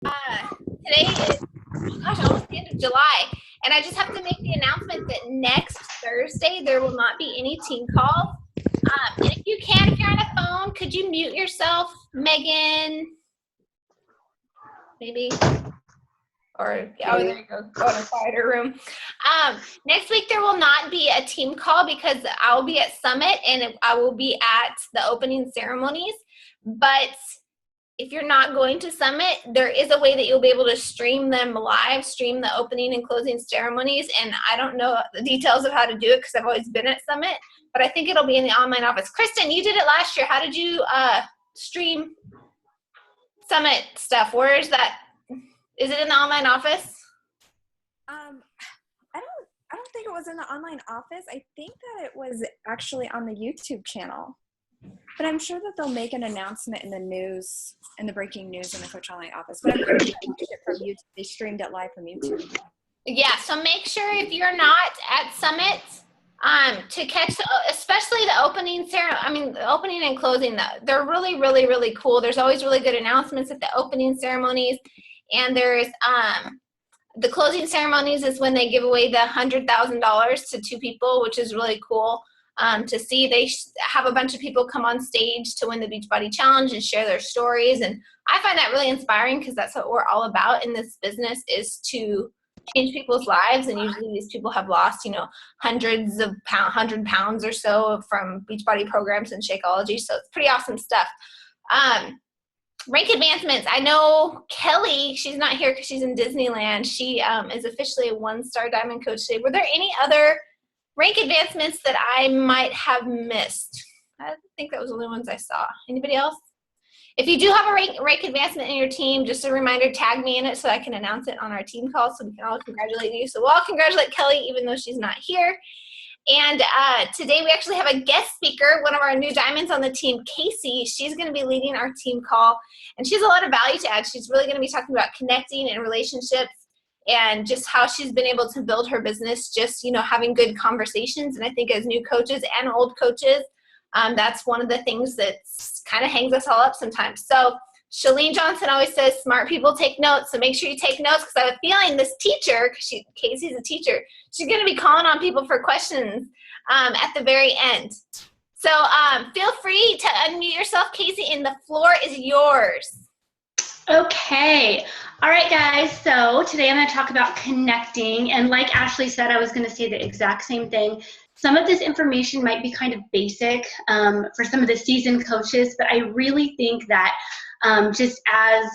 Today is, almost the end of July, and I just have to make the announcement that next Thursday there will not be any team calls. And if you can, if you're on a phone, could you mute yourself, Megan? Maybe. Or, oh, there you go, go in a quieter room. Next week there will not be a team call because I will be at Summit and I will be at the opening ceremonies. But if you're not going to Summit, there is a way that you'll be able to stream them live, stream the opening and closing ceremonies. And I don't know the details of how to do it because I've always been at Summit, but I think it'll be in the online office. Kristen, you did it last year. How did you stream Summit stuff? Where is that? Is it in the online office? I don't think it was in the online office. I think that it was actually on the YouTube channel. But I'm sure that they'll make an announcement in the news, in the breaking news in the Coach Online office. But I'm sure they watched it from YouTube. They streamed it live from YouTube. Yeah, so make sure if you're not at Summit, to catch, especially the opening ceremony, I mean, the opening and closing, they're really, really, really cool. There's always really good announcements at the opening ceremonies. And there's, the closing ceremonies is when they give away the $100,000 to 2 people, which is really cool. To see. They have a bunch of people come on stage to win the Beachbody Challenge and share their stories. And I find that really inspiring because that's what we're all about in this business, is to change people's lives. And usually these people have lost, hundreds of 100 pounds or so from Beachbody programs and Shakeology. So it's pretty awesome stuff. Rank advancements. I know Kelly, she's not here because she's in Disneyland. She is officially a 1-star diamond coach today. Were there any other rank advancements that I might have missed? I think that was the only ones I saw. Anybody else? If you do have a rank advancement in your team, just a reminder, tag me in it so I can announce it on our team call so we can all congratulate you. So we'll all congratulate Kelly even though she's not here. And today we actually have a guest speaker, one of our new diamonds on the team, Casey. She's going to be leading our team call, and she has a lot of value to add. She's really going to be talking about connecting and relationships and just how she's been able to build her business, just, having good conversations. And I think as new coaches and old coaches, that's one of the things that kind of hangs us all up sometimes. So Shalene Johnson always says, smart people take notes. So make sure you take notes, because I have a feeling this teacher, because Casey's a teacher, she's going to be calling on people for questions at the very end. So feel free to unmute yourself, Casey, and the floor is yours. Okay. All right, guys. So today I'm going to talk about connecting. And like Ashley said, I was going to say the exact same thing. Some of this information might be kind of basic for some of the seasoned coaches, but I really think that just as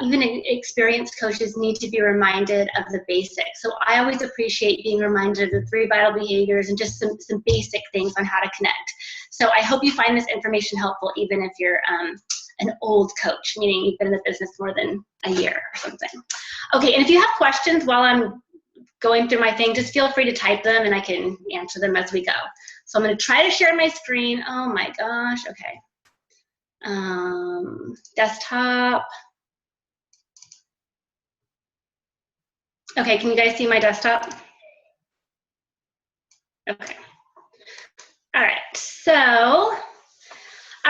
even experienced coaches need to be reminded of the basics. So I always appreciate being reminded of the 3 vital behaviors and just some basic things on how to connect. So I hope you find this information helpful, even if you're an old coach, meaning you've been in the business more than a year or something. Okay, and if you have questions while I'm going through my thing, just feel free to type them and I can answer them as we go. So I'm going to try to share my screen. Oh my gosh, okay. Desktop. Okay, can you guys see my desktop? Okay. All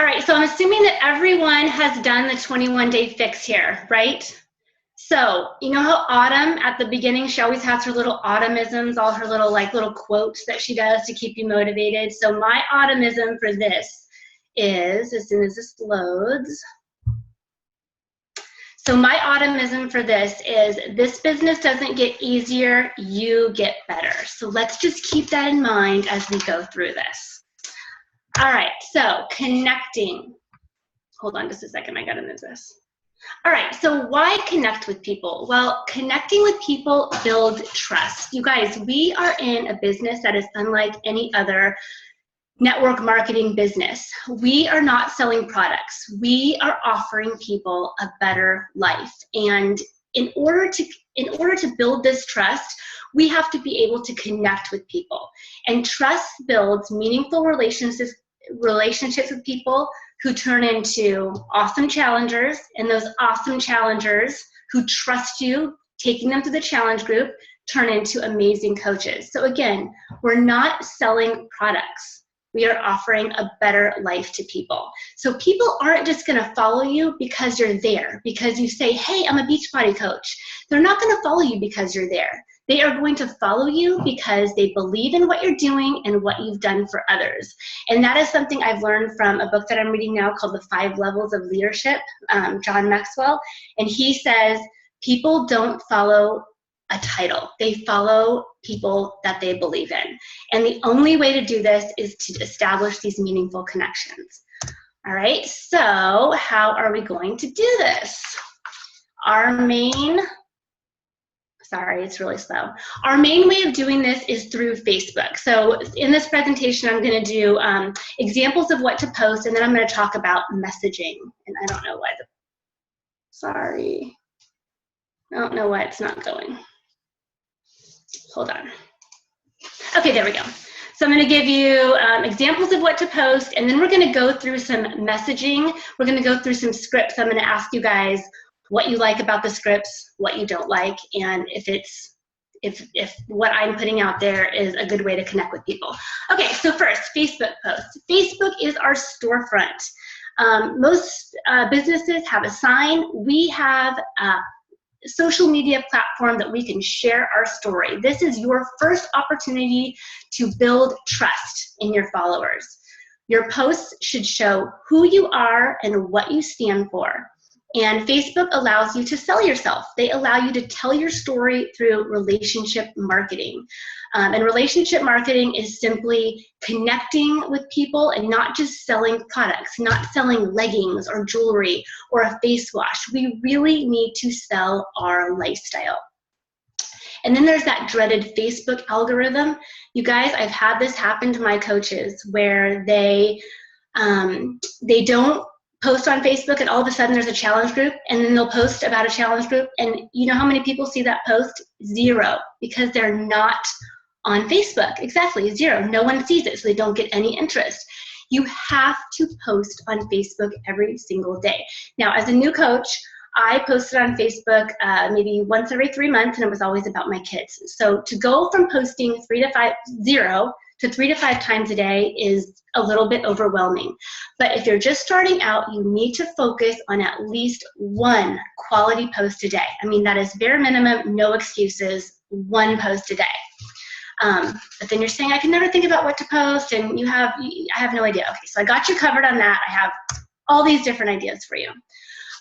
right, so I'm assuming that everyone has done the 21-day fix here, right? So you know how Autumn at the beginning, she always has her little autumnisms, all her little quotes that she does to keep you motivated. So my autumnism for this is, as soon as this loads, so my autumnism for this is, this business doesn't get easier, you get better. So let's just keep that in mind as we go through this. All right, so connecting. Hold on just a second, I gotta move this. All right, so why connect with people? Well, connecting with people builds trust. You guys, we are in a business that is unlike any other network marketing business. We are not selling products. We are offering people a better life. And in order to build this trust, we have to be able to connect with people. And trust builds meaningful relationships with people who turn into awesome challengers, and those awesome challengers who trust you, taking them to the challenge group, turn into amazing coaches. So again, we're not selling products. We are offering a better life to people. So people aren't just going to follow you because you're there, because you say, hey, I'm a Beachbody coach. They're not going to follow you because you're there. They are going to follow you because they believe in what you're doing and what you've done for others. And that is something I've learned from a book that I'm reading now called The 5 Levels of Leadership, John Maxwell. And he says, people don't follow a title. They follow people that they believe in. And the only way to do this is to establish these meaningful connections. All right, so how are we going to do this? Sorry, it's really slow. Our main way of doing this is through Facebook. So in this presentation, I'm going to do examples of what to post, and then I'm going to talk about messaging. And I don't know why sorry. I don't know why it's not going. Hold on. Okay, there we go. So I'm going to give you examples of what to post, and then we're going to go through some messaging. We're going to go through some scripts. I'm going to ask you guys what you like about the scripts, what you don't like, and if what I'm putting out there is a good way to connect with people. Okay, so first, Facebook posts. Facebook is our storefront. Most businesses have a sign. We have a social media platform that we can share our story. This is your first opportunity to build trust in your followers. Your posts should show who you are and what you stand for. And Facebook allows you to sell yourself. They allow you to tell your story through relationship marketing. And relationship marketing is simply connecting with people and not just selling products, not selling leggings or jewelry or a face wash. We really need to sell our lifestyle. And then there's that dreaded Facebook algorithm. You guys, I've had this happen to my coaches where they don't post on Facebook and all of a sudden there's a challenge group, and then they'll post about a challenge group, and you know how many people see that post? 0, because they're not on Facebook. Exactly, 0. No one sees it, so they don't get any interest. You have to post on Facebook every single day. Now, as a new coach, I posted on Facebook maybe once every 3 months, and it was always about my kids. So to go from posting 3 to 5 times a day is a little bit overwhelming. But if you're just starting out, you need to focus on at least 1 quality post a day. I mean, that is bare minimum, no excuses, 1 post a day. But then you're saying, I can never think about what to post, and I have no idea. Okay, so I got you covered on that. I have all these different ideas for you.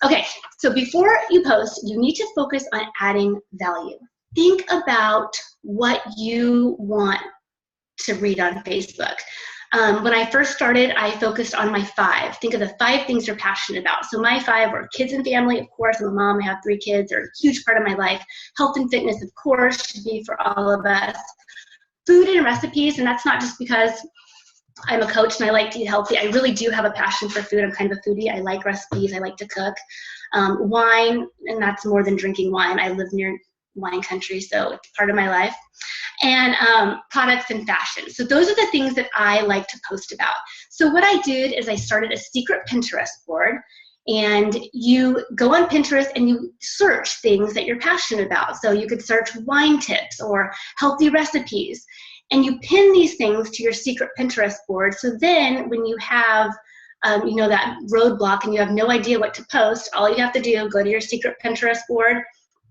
Okay, so before you post, you need to focus on adding value. Think about what you want to read on Facebook. When I first started, I focused on my 5. Think of the 5 things you're passionate about. So my 5 were kids and family, of course. I'm a mom, I have 3 kids. They're a huge part of my life. Health and fitness, of course, should be for all of us. Food and recipes, and that's not just because I'm a coach and I like to eat healthy. I really do have a passion for food. I'm kind of a foodie. I like recipes. I like to cook. Wine, and that's more than drinking wine. I live near wine country, so it's part of my life. And products and fashion. So those are the things that I like to post about. So what I did is I started a secret Pinterest board, and you go on Pinterest and you search things that you're passionate about. So you could search wine tips or healthy recipes, and you pin these things to your secret Pinterest board. So then when you have that roadblock and you have no idea what to post, all you have to do, go to your secret Pinterest board,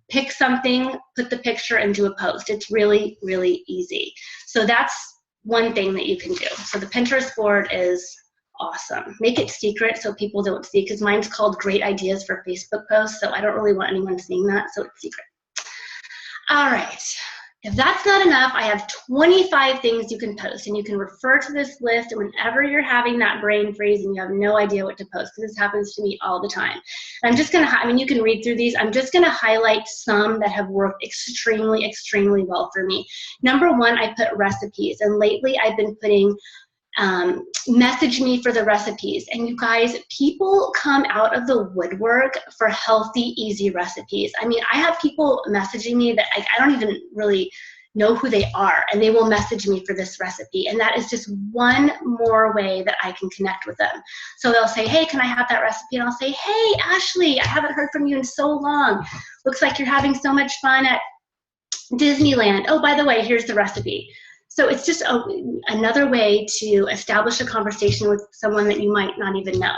pick something, put the picture, and do a post. It's really, really easy. So that's one thing that you can do. So the Pinterest board is awesome. Make it secret so people don't see, because mine's called Great Ideas for Facebook Posts, so I don't really want anyone seeing that, so it's secret. All right. If that's not enough, I have 25 things you can post, and you can refer to this list whenever you're having that brain freeze and you have no idea what to post, because this happens to me all the time. And I'm just going to, you can read through these. I'm just going to highlight some that have worked extremely, extremely well for me. Number 1, I put recipes, and lately I've been putting message me for the recipes. And you guys, people come out of the woodwork for healthy, easy recipes. I mean, I have people messaging me that I don't even really know who they are, and they will message me for this recipe. And that is just one more way that I can connect with them. So they'll say, hey, can I have that recipe? And I'll say, hey, Ashley, I haven't heard from you in so long. Looks like you're having so much fun at Disneyland. Oh, by the way, here's the recipe. So it's just another way to establish a conversation with someone that you might not even know.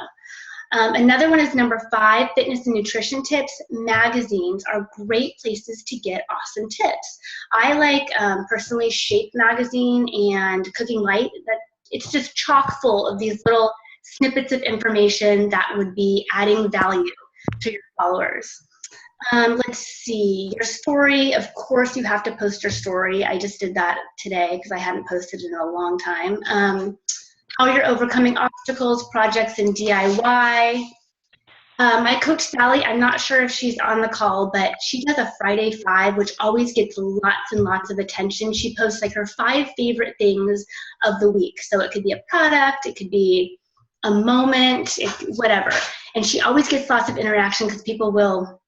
Another one is number 5, fitness and nutrition tips. Magazines are great places to get awesome tips. I like personally Shape magazine and Cooking Light. It's just chock full of these little snippets of information that would be adding value to your followers. Let's see, your story, of course you have to post your story. I just did that today because I hadn't posted in a long time. How you're overcoming obstacles, projects, and DIY. My coach Sally, I'm not sure if she's on the call, but she does a Friday 5, which always gets lots and lots of attention. She posts like her 5 favorite things of the week. So it could be a product, it could be a moment, whatever. And she always gets lots of interaction because people will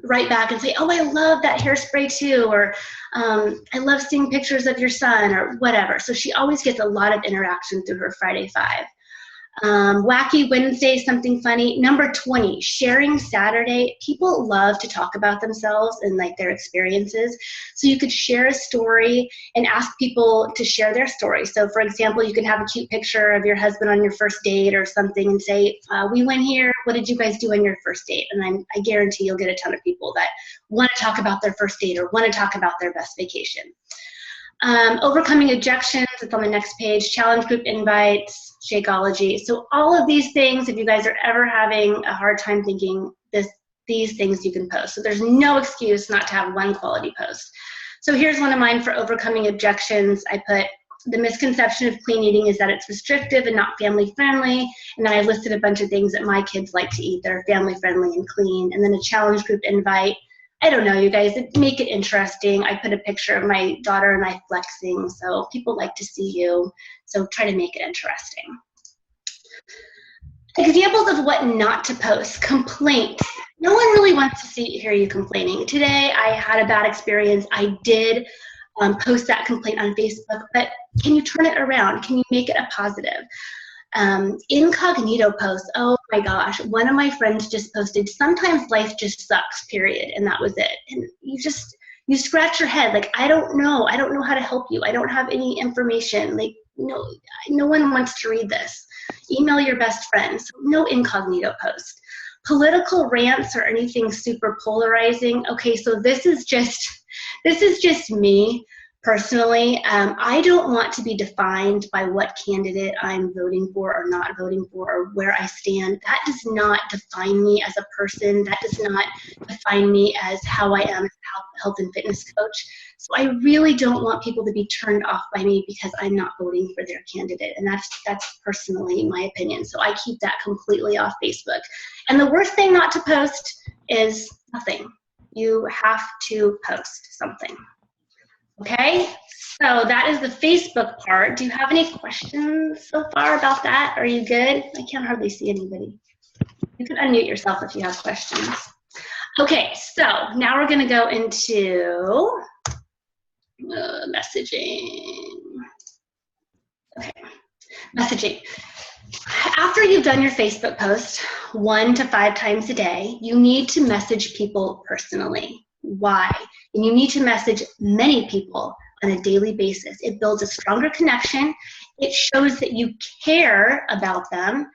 write back and say, oh, I love that hairspray too, or I love seeing pictures of your son, or whatever. So she always gets a lot of interaction through her Friday 5. Wacky Wednesday, something funny. Number 20, sharing Saturday. People love to talk about themselves and like their experiences. So you could share a story and ask people to share their story. So for example, you could have a cute picture of your husband on your first date or something and say, we went here, what did you guys do on your first date? And I guarantee you'll get a ton of people that want to talk about their first date or want to talk about their best vacation. Overcoming objections, it's on the next page. Challenge group invites, Shakeology. So all of these things, if you guys are ever having a hard time thinking, these things you can post. So there's no excuse not to have one quality post. So here's one of mine for overcoming objections. I put, the misconception of clean eating is that it's restrictive and not family friendly. And then I listed a bunch of things that my kids like to eat that are family friendly and clean. And then a challenge group invite. I don't know, you guys, make it interesting. I put a picture of my daughter and I flexing, so people like to see you, so try to make it interesting. Examples of what not to post. Complaints. No one really wants to hear you complaining. Today I had a bad experience. I did post that complaint on Facebook, but can you turn it around? Can you make it a positive? Incognito posts, oh my gosh, one of my friends just posted, sometimes life just sucks, period, and that was it. And you scratch your head, like, I don't know how to help you, I don't have any information, like, no one wants to read this. Email your best friend. So no incognito post. Political rants or anything super polarizing. Okay, so this is just me. Personally, I don't want to be defined by what candidate I'm voting for or not voting for or where I stand. That does not define me as a person. That does not define me as how I am as a health and fitness coach. So I really don't want people to be turned off by me because I'm not voting for their candidate. And that's personally my opinion. So I keep that completely off Facebook. And the worst thing not to post is nothing. You have to post something. Okay, so that is the Facebook part. Do you have any questions so far about that? Are you good? I can't hardly see anybody. You can unmute yourself if you have questions. Okay, so now we're going to go into messaging. Okay, messaging. After you've done your Facebook post 1 to 5 times a day, you need to message people personally. Why? And you need to message many people on a daily basis. It builds a stronger connection. It shows that you care about them.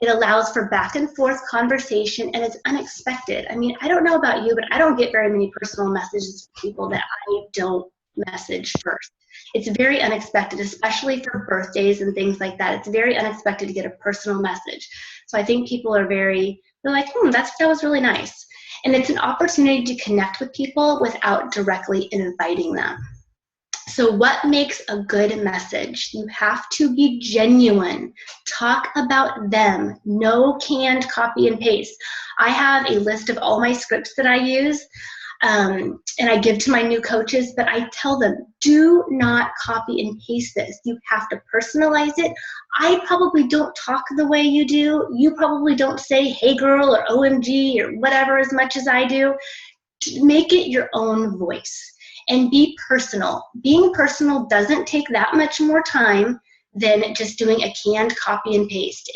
It allows for back and forth conversation, and it's unexpected. I mean, I don't know about you, but I don't get very many personal messages from people that I don't message first. It's very unexpected, especially for birthdays and things like that. It's very unexpected to get a personal message. So I think people are they're like, that was really nice. And it's an opportunity to connect with people without directly inviting them. So what makes a good message? You have to be genuine. Talk about them. No canned copy and paste. I have a list of all my scripts that I use, and I give to my new coaches, but I tell them, do not copy and paste this. You have to personalize it. I probably don't talk the way you do. You probably don't say, hey girl, or OMG, or whatever as much as I do. Make it your own voice and be personal. Being personal doesn't take that much more time than just doing a canned copy and paste.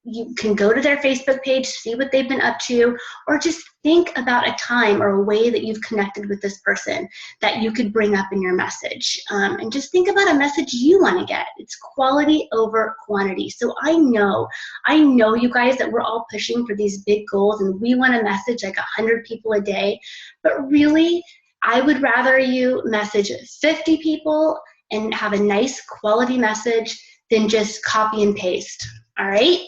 you can go to their Facebook page, see what they've been up to, or just think about a time or a way that you've connected with this person that you could bring up in your message. And just think about a message you want to get. It's quality over quantity. So I know you guys that we're all pushing for these big goals and we want to message like 100 people a day, but really, I would rather you message 50 people and have a nice quality message than just copy and paste, all right?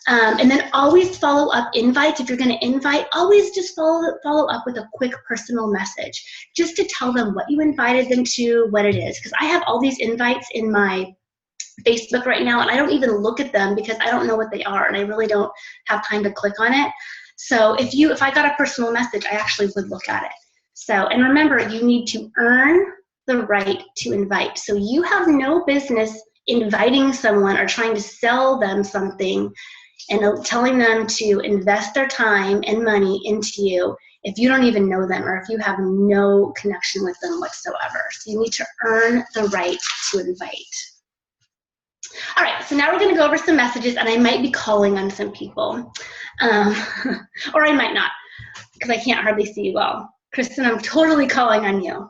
And then always follow up invites. If you're going to invite, always just follow up with a quick personal message just to tell them what you invited them to, what it is. Because I have all these invites in my Facebook right now, and I don't even look at them because I don't know what they are, and I really don't have time to click on it. So if I got a personal message, I actually would look at it. So, and remember, you need to earn the right to invite. So you have no business inviting someone or trying to sell them something and telling them to invest their time and money into you if you don't even know them or if you have no connection with them whatsoever. So you need to earn the right to invite. All right, so now we're going to go over some messages, and I might be calling on some people, or I might not, because I can't hardly see you well. Kristen, I'm totally calling on you.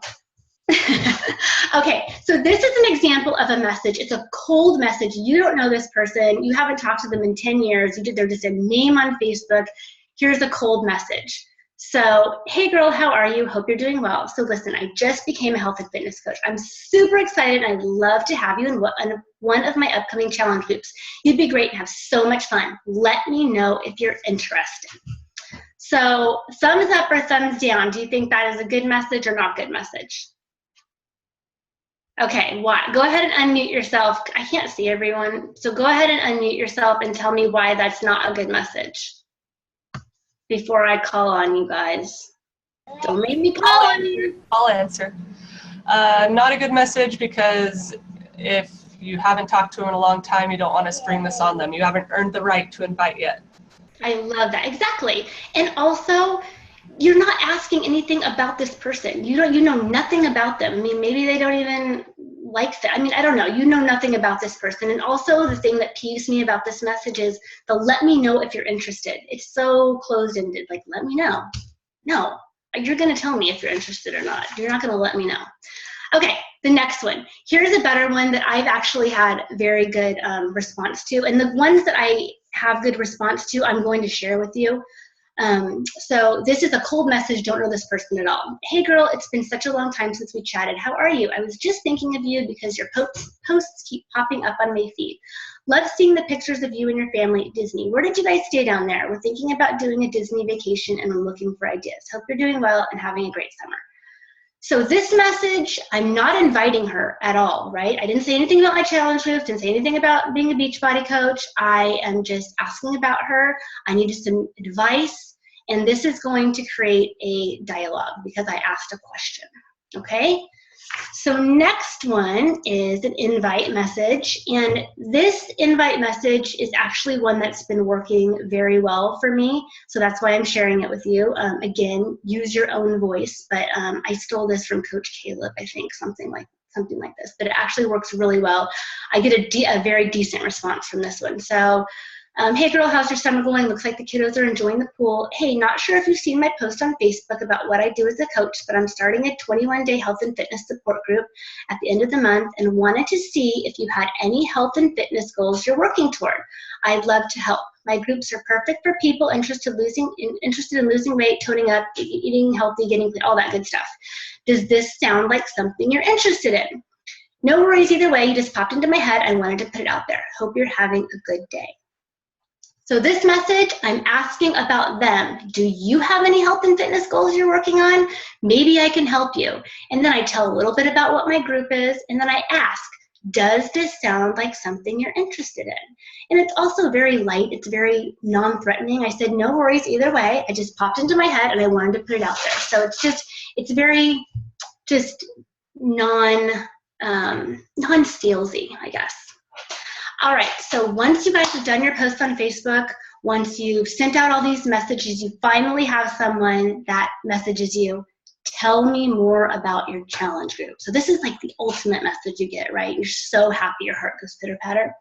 Okay, so this is an example of a message. It's a cold message. You don't know this person. You haven't talked to them in 10 years. They're just a name on Facebook. Here's a cold message. So, hey girl, how are you? Hope you're doing well. So listen, I just became a health and fitness coach. I'm super excited and I'd love to have you in one of my upcoming challenge groups. You'd be great and have so much fun. Let me know if you're interested. So thumbs up or thumbs down. Do you think that is a good message or not good message? Okay, what? Go ahead and unmute yourself. I can't see everyone. So go ahead and unmute yourself and tell me why that's not a good message before I call on you guys. Don't make me call on you. I'll answer. Not a good message because if you haven't talked to them in a long time, you don't want to spring this on them. You haven't earned the right to invite yet. I love that. Exactly. And also, you're not asking anything about this person. You know nothing about them. I mean, maybe they don't even like that. I mean, I don't know. You know nothing about this person. And also the thing that peeves me about this message is the let me know if you're interested. It's so closed-ended, like let me know. No, you're going to tell me if you're interested or not. You're not going to let me know. Okay, the next one. Here's a better one that I've actually had very good response to. And the ones that I have good response to, I'm going to share with you. So this is a cold message, don't know this person at all. Hey girl, it's been such a long time since we chatted. How are you? I was just thinking of you because your posts keep popping up on my feed. Love seeing the pictures of you and your family at Disney. Where did you guys stay down there? We're thinking about doing a Disney vacation and I'm looking for ideas. Hope you're doing well and having a great summer. So this message, I'm not inviting her at all, right? I didn't say anything about my challenge group, didn't say anything about being a Beachbody coach. I am just asking about her. I needed some advice, and this is going to create a dialogue because I asked a question, okay? So next one is an invite message, and this invite message is actually one that's been working very well for me, so that's why I'm sharing it with you. Again, use your own voice, but I stole this from Coach Caleb, I think, something like this, but it actually works really well. I get a very decent response from this one. So, hey girl, how's your summer going? Looks like the kiddos are enjoying the pool. Hey, not sure if you've seen my post on Facebook about what I do as a coach, but I'm starting a 21-day health and fitness support group at the end of the month and wanted to see if you had any health and fitness goals you're working toward. I'd love to help. My groups are perfect for people interested in losing weight, toning up, eating healthy, getting fit, all that good stuff. Does this sound like something you're interested in? No worries either way, you just popped into my head. I wanted to put it out there. Hope you're having a good day. So this message, I'm asking about them. Do you have any health and fitness goals you're working on? Maybe I can help you. And then I tell a little bit about what my group is, and then I ask, does this sound like something you're interested in? And it's also very light. It's very non-threatening. I said, no worries either way. I just popped into my head, and I wanted to put it out there. So it's very just non-salesy, I guess. All right, so once you guys have done your post on Facebook, once you've sent out all these messages, you finally have someone that messages you, tell me more about your challenge group. So this is like the ultimate message you get, right? You're so happy, your heart goes pitter-patter.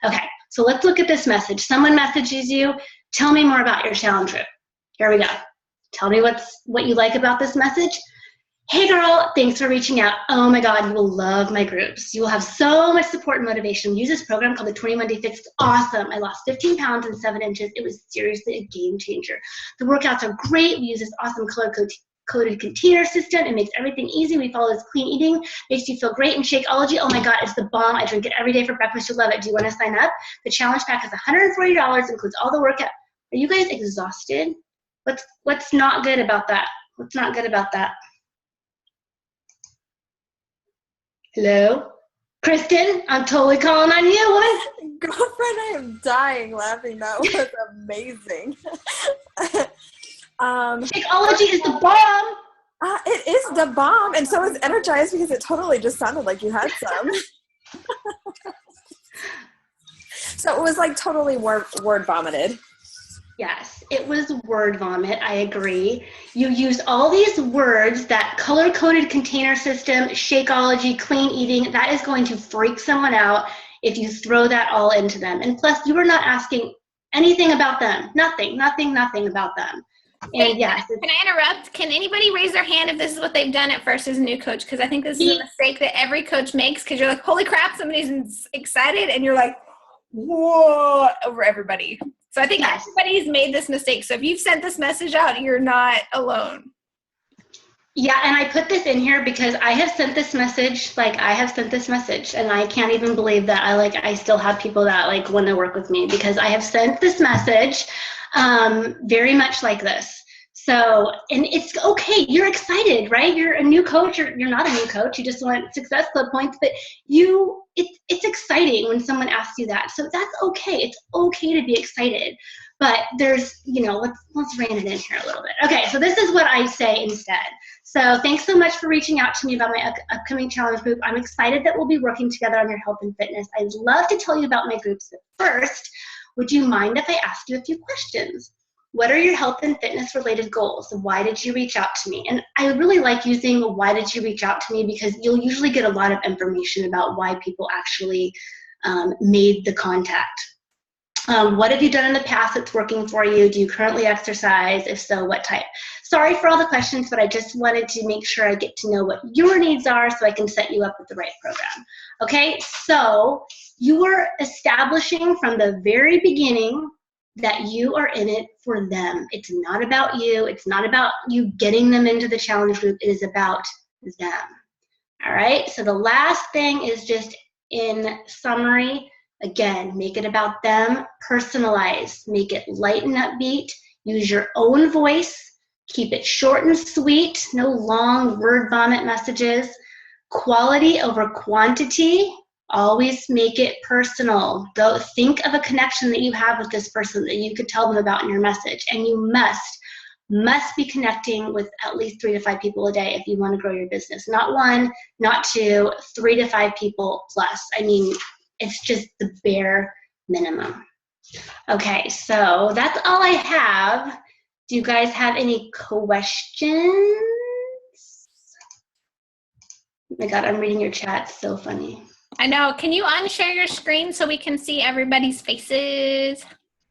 Okay, So let's look at this message. Someone messages you, tell me more about your challenge group. Here we go. Tell me what you like about this message. Hey girl, thanks for reaching out. Oh my God, you will love my groups. You will have so much support and motivation. Use this program called the 21 Day Fix. It's awesome. I lost 15 pounds in 7 inches. It was seriously a game changer. The workouts are great. We use this awesome color-coded container system. It makes everything easy. We follow this clean eating. Makes you feel great. And Shakeology, oh my God, it's the bomb. I drink it every day for breakfast. You'll love it. Do you want to sign up? The challenge pack is $140, includes all the workout. Are you guys exhausted? What's not good about that? What's not good about that? Hello? Kristen, I'm totally calling on you. What? Girlfriend, I am dying laughing. That was amazing. Shakeology is the bomb. It is the bomb, and so is Energized because it totally just sounded like you had some. So it was like totally word vomited. Yes, it was word vomit. I agree. You used all these words, that color-coded container system, Shakeology, clean eating. That is going to freak someone out if you throw that all into them. And plus, you were not asking anything about them. Nothing about them. And yes. Can I interrupt? Can anybody raise their hand if this is what they've done at first as a new coach? Because I think this is a mistake that every coach makes because you're like, holy crap, somebody's excited. And you're like, whoa, over everybody. So I think everybody's made this mistake. So if you've sent this message out, you're not alone. Yeah, and I put this in here because I have sent this message, and I can't even believe that I still have people that want to work with me because I have sent this message very much like this. So, and it's okay. You're excited, right? You're a new coach. You're not a new coach. You just want Success Club points, but it's exciting when someone asks you that. So that's okay. It's okay to be excited. But there's, let's rein it in here a little bit. Okay, so this is what I say instead. So thanks so much for reaching out to me about my upcoming challenge group. I'm excited that we'll be working together on your health and fitness. I'd love to tell you about my groups, but first, would you mind if I asked you a few questions? What are your health and fitness related goals? Why did you reach out to me? And I really like using why did you reach out to me because you'll usually get a lot of information about why people actually made the contact. What have you done in the past that's working for you? Do you currently exercise? If so, what type? Sorry for all the questions, but I just wanted to make sure I get to know what your needs are so I can set you up with the right program. Okay, so you are establishing from the very beginning that you are in it for them. It's not about you. It's not about you getting them into the challenge group. It is about them. All right, so the last thing is just in summary. Again, make it about them, personalize, make it light and upbeat, use your own voice, keep it short and sweet, no long word vomit messages, quality over quantity, always make it personal. Go think of a connection that you have with this person that you could tell them about in your message, and you must be connecting with at least 3 to 5 people a day if you want to grow your business. Not 1, not 2, 3 to 5 people plus. I mean, it's just the bare minimum. Okay, so that's all I have. Do you guys have any questions? Oh my God, I'm reading your chat. So funny. I know. Can you unshare your screen so we can see everybody's faces?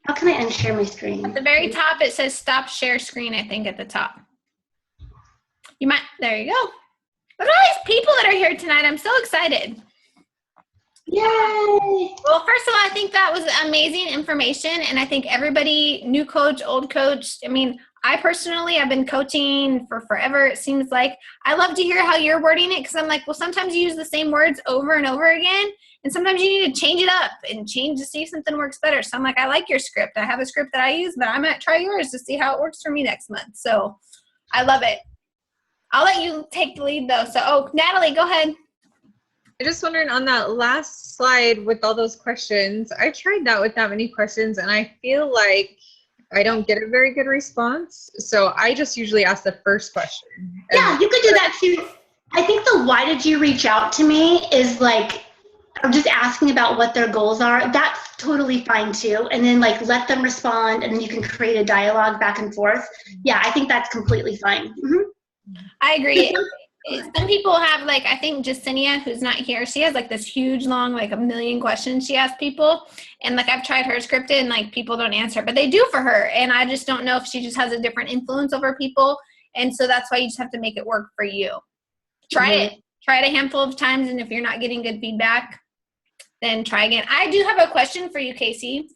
How can I unshare my screen? At the very top, it says stop share screen, I think, at the top. There you go. Look at all these people that are here tonight. I'm so excited. Yay! Well, first of all, I think that was amazing information, and I think everybody, new coach, old coach, I mean, I personally, I've been coaching for forever, it seems like. I love to hear how you're wording it, because I'm like, well, sometimes you use the same words over and over again, and sometimes you need to change it up and change to see if something works better. So I'm like, I like your script. I have a script that I use, but I might try yours to see how it works for me next month. So I love it. I'll let you take the lead, though. So, Natalie, go ahead. I'm just wondering on that last slide with all those questions, I tried that with that many questions and I feel like I don't get a very good response. So I just usually ask the first question. Yeah, you could do that too. I think the why did you reach out to me is like, I'm just asking about what their goals are. That's totally fine too. And then let them respond and then you can create a dialogue back and forth. Yeah, I think that's completely fine. Mm-hmm. I agree. some people have, like, I think Jacinia, who's not here, she has like this huge long, like 1,000,000 questions she asks people. And like, I've tried her scripted and like people don't answer, but they do for her. And I just don't know if she just has a different influence over people. And so that's why you just have to make it work for you. Try it a handful of times. And if you're not getting good feedback, then try again. I do have a question for you, Casey.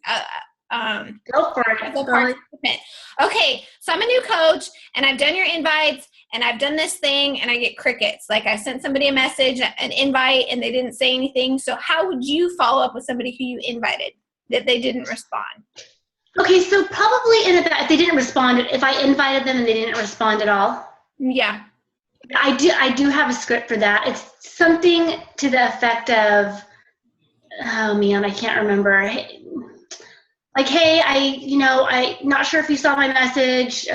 Go for it. Okay, so I'm a new coach and I've done your invites and I've done this thing and I get crickets. Like, I sent somebody a message, an invite, and they didn't say anything. So how would you follow up with somebody who you invited that they didn't respond? Okay, so probably if they didn't respond, if I invited them and they didn't respond at all. Yeah. I do have a script for that. It's something to the effect of, oh man, I can't remember. Like, hey, I'm not sure if you saw my message.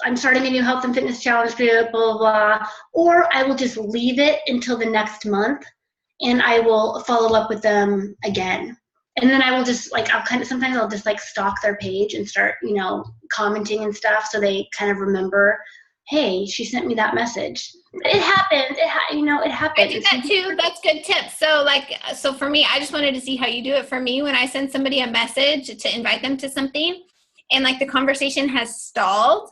I'm starting a new health and fitness challenge group, blah, blah, blah. Or I will just leave it until the next month and I will follow up with them again. And then I will just sometimes I'll just like stalk their page and start, commenting and stuff so they kind of remember, hey, she sent me that message. It happens. It happens. I do that too. That's good tips. So for me, I just wanted to see how you do it. For me, when I send somebody a message to invite them to something and like the conversation has stalled,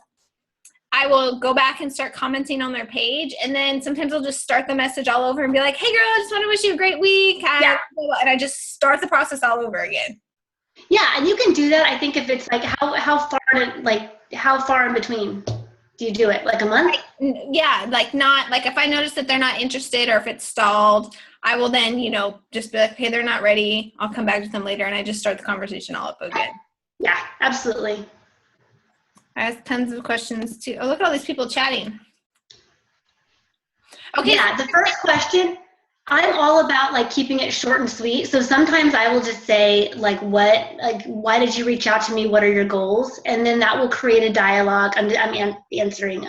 I will go back and start commenting on their page. And then sometimes I'll just start the message all over and be like, hey girl, I just want to wish you a great week. And I just start the process all over again. Yeah. And you can do that. I think if it's like, how far in between do you do it? Like a month? If I notice that they're not interested or if it's stalled, I will then, just be like, hey, they're not ready. I'll come back to them later. And I just start the conversation all up again. Yeah, absolutely. I have tons of questions too. Oh, look at all these people chatting. Okay. Yeah, the first question, I'm all about like keeping it short and sweet. So sometimes I will just say why did you reach out to me? What are your goals? And then that will create a dialogue. I'm answering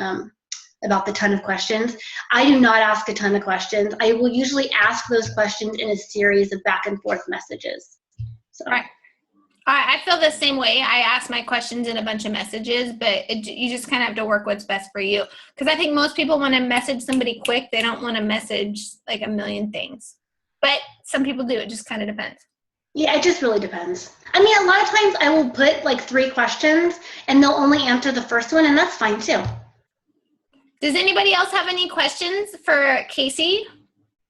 about the ton of questions. I do not ask a ton of questions. I will usually ask those questions in a series of back and forth messages. So. Right. I feel the same way. I ask my questions in a bunch of messages, but you just kind of have to work what's best for you. Because I think most people want to message somebody quick. They don't want to message like 1,000,000 things. But some people do. It just kind of depends. Yeah, it just really depends. I mean, a lot of times I will put like 3 questions and they'll only answer the first one, and that's fine too. Does anybody else have any questions for Casey?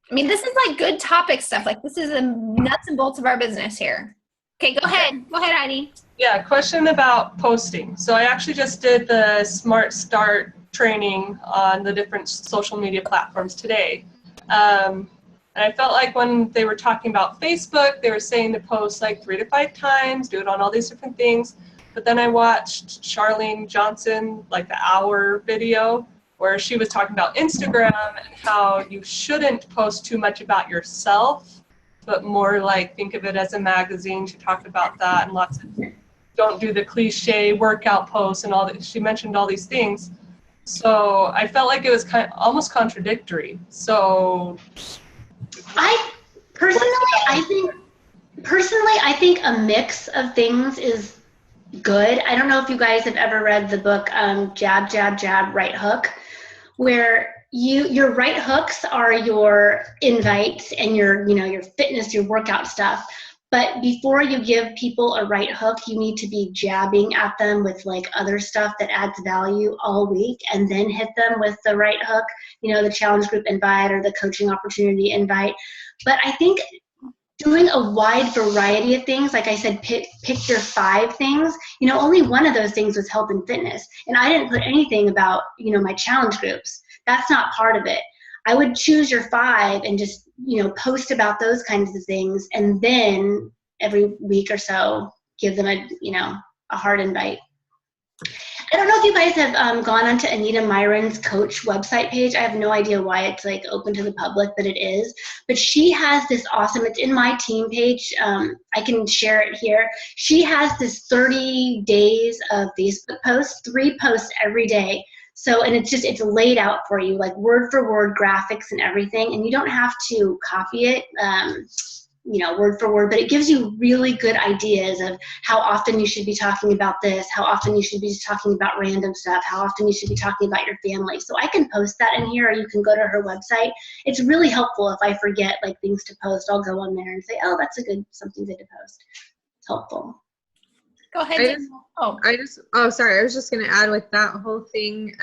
I mean, this is like good topic stuff. Like, this is the nuts and bolts of our business here. Okay, go ahead. Go ahead, Heidi. Yeah, question about posting. So I actually just did the Smart Start training on the different social media platforms today. And I felt like when they were talking about Facebook, they were saying to post like 3 to 5 times, do it on all these different things. But then I watched Charlene Johnson, like the hour video, where she was talking about Instagram and how you shouldn't post too much about yourself, but more like think of it as a magazine. She talked about that, and lots of don't do the cliche workout posts and all that. She mentioned all these things. So I felt like it was almost contradictory. So I think a mix of things is good. I don't know if you guys have ever read the book Jab, Jab, Jab, Right Hook, where your right hooks are your invites and your fitness, your workout stuff. But before you give people a right hook, you need to be jabbing at them with like other stuff that adds value all week, and then hit them with the right hook, the challenge group invite or the coaching opportunity invite. But I think doing a wide variety of things, like I said, pick your 5 things. Only one of those things was health and fitness. And I didn't put anything about, my challenge groups. That's not part of it. I would choose your 5 and just, post about those kinds of things. And then every week or so, give them a hard invite. I don't know if you guys have gone onto Anita Myron's coach website page. I have no idea why it's like open to the public, but it is. But she has this awesome, it's in my team page. I can share it here. She has this 30 days of Facebook posts, 3 posts every day. So, and it's laid out for you, like word for word graphics and everything. And you don't have to copy it. word for word, but it gives you really good ideas of how often you should be talking about this, how often you should be talking about random stuff, how often you should be talking about your family. So I can post that in here, or you can go to her website. It's really helpful if I forget like things to post. I'll go on there and say, oh, that's something good to post. It's helpful. Go ahead. Sorry. I was just going to add with that whole thing.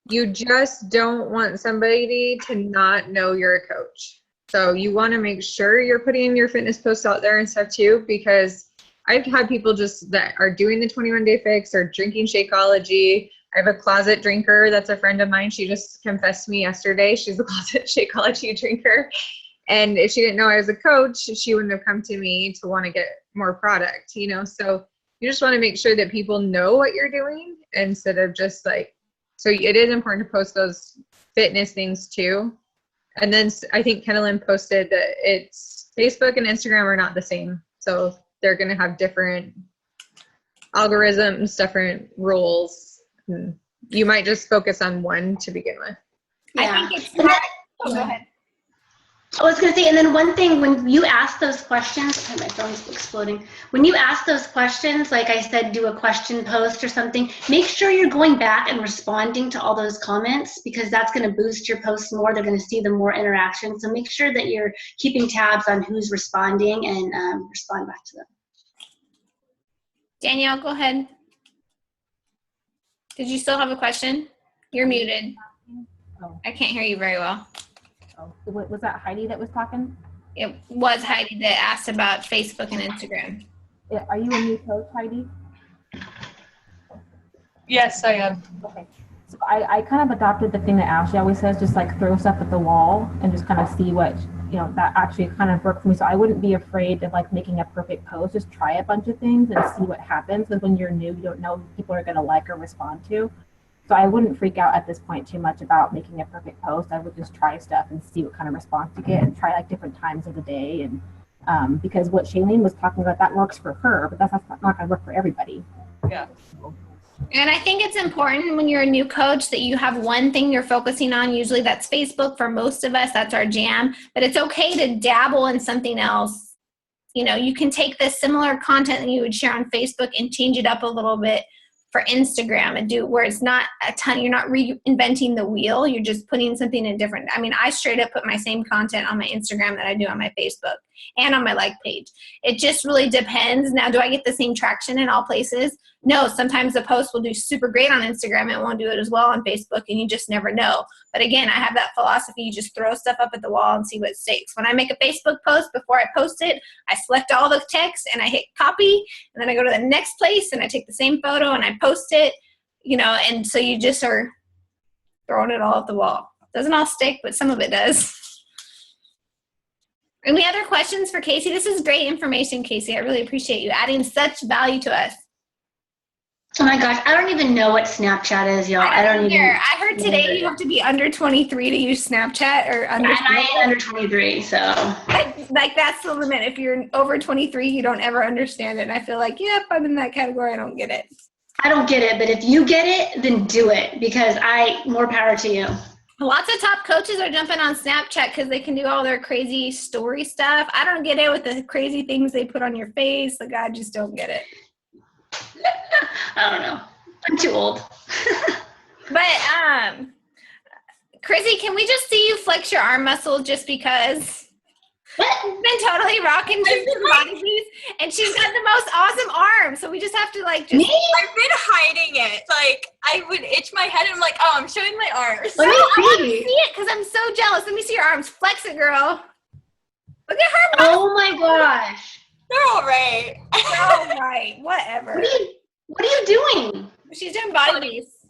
You just don't want somebody to not know you're a coach. So you want to make sure you're putting your fitness posts out there and stuff too, because I've had people just that are doing the 21-day fix or drinking Shakeology. I have a closet drinker that's a friend of mine. She just confessed to me yesterday. She's a closet Shakeology drinker. And if she didn't know I was a coach, she wouldn't have come to me to want to get more product, So you just want to make sure that people know what you're doing instead of just like, so it is important to post those fitness things too. And then I think Kenilyn posted that it's Facebook and Instagram are not the same. So they're going to have different algorithms, different rules. You might just focus on one to begin with. Yeah. I think it's smart. Go ahead. I was going to say, and then one thing, when you ask those questions, my phone's exploding. When you ask those questions, like I said, do a question post or something, make sure you're going back and responding to all those comments, because that's going to boost your posts more. They're going to see the more interaction. So make sure that you're keeping tabs on who's responding and respond back to them. Danielle, go ahead. Did you still have a question? You're muted. Oh. I can't hear you very well. Oh, was that Heidi that was talking? It was Heidi that asked about Facebook and Instagram. Are you a new coach, Heidi? Yes, I am. Okay. So I kind of adopted the thing that Ashley always says, just like throw stuff at the wall and just kind of see what, that actually kind of worked for me. So I wouldn't be afraid of like making a perfect post. Just try a bunch of things and see what happens. Because when you're new, you don't know what people are going to like or respond to. So I wouldn't freak out at this point too much about making a perfect post. I would just try stuff and see what kind of response you get and try like different times of the day. And because what Shailene was talking about, that works for her, but that's not going to work for everybody. Yeah. And I think it's important when you're a new coach that you have one thing you're focusing on. Usually that's Facebook. For most of us, that's our jam. But it's okay to dabble in something else. You can take this similar content that you would share on Facebook and change it up a little bit for Instagram and do where it's not a ton, you're not reinventing the wheel, you're just putting something in different. I mean, I straight up put my same content on my Instagram that I do on my Facebook and on my like page. It just really depends. Now, do I get the same traction in all places? No, sometimes the post will do super great on Instagram. It won't do it as well on Facebook, and you just never know. But again, I have that philosophy. You just throw stuff up at the wall and see what sticks. When I make a Facebook post, before I post it, I select all the text and I hit copy, and then I go to the next place and I take the same photo and I post it, and so you just are throwing it all at the wall. Doesn't all stick, but some of it does. Any other questions for Casey? This is great information, Casey. I really appreciate you adding such value to us. Oh my gosh, I don't even know what Snapchat is, y'all. I don't even. I heard today you have to be under 23 to use Snapchat or under. Yeah, and I am under 23, so. Like that's the limit. If you're over 23, you don't ever understand it. And I feel like, yep, I'm in that category. I don't get it. I don't get it, but if you get it, then do it, because more power to you. Lots of top coaches are jumping on Snapchat because they can do all their crazy story stuff. I don't get it with the crazy things they put on your face. Like, I just don't get it. I don't know. I'm too old. But, Chrissy, can we just see you flex your arm muscle just because? What? She's been totally rocking body piece, and she's got the most awesome arm. So we just have to like. Me? I've been hiding it. Like I would itch my head, and I'm like, oh, I'm showing my arms. Let me I want to see. see it because I'm so jealous. Let me see your arms. Flex it, girl. Look at her. Oh my gosh. They're all right. All right, whatever. What are you doing? She's doing body piece.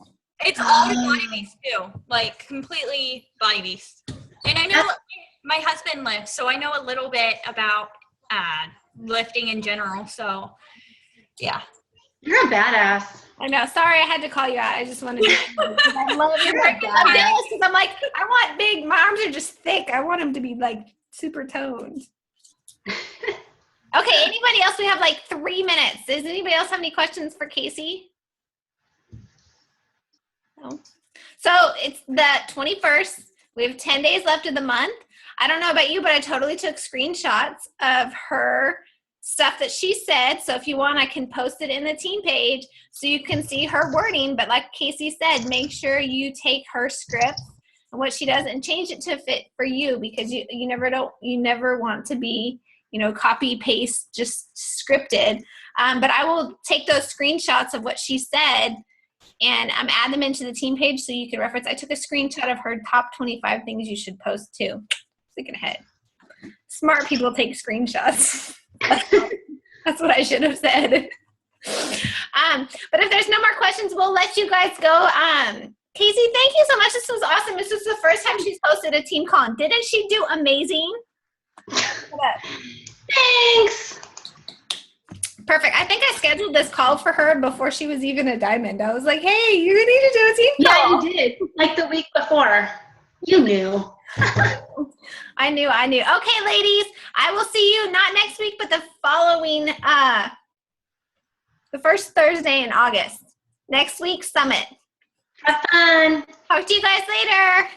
It's all body beast too, like completely body beast. And I know my husband lifts, so I know a little bit about lifting in general. So, yeah. You're a badass. I know. Sorry, I had to call you out. I just wanted to. I love your I'm jealous because I'm like, I want big. My arms are just thick. I want them to be like super toned. Okay. Anybody else? We have like 3 minutes. Does anybody else have any questions for Casey? No. So it's the 21st. We have 10 days left of the month. I don't know about you, but I totally took screenshots of her stuff that she said. So if you want, I can post it in the team page so you can see her wording. But like Casey said, make sure you take her script and what she does and change it to fit for you, because you never want to be, copy paste just scripted. But I will take those screenshots of what she said and add them into the team page so you can reference. I took a screenshot of her top 25 things you should post too. Thinking ahead. Smart people take screenshots. That's what I should have said. But if there's no more questions, we'll let you guys go. Casey, thank you so much. This was awesome. This is the first time she's hosted a team call. Didn't she do amazing? Thanks. Perfect. I think I scheduled this call for her before she was even a diamond. I was like, hey, you need to do a team call. Yeah, you did. Like the week before. You knew. I knew. Okay, ladies, I will see you not next week, but the following, the first Thursday in August. Next week's summit. Have fun. Talk to you guys later.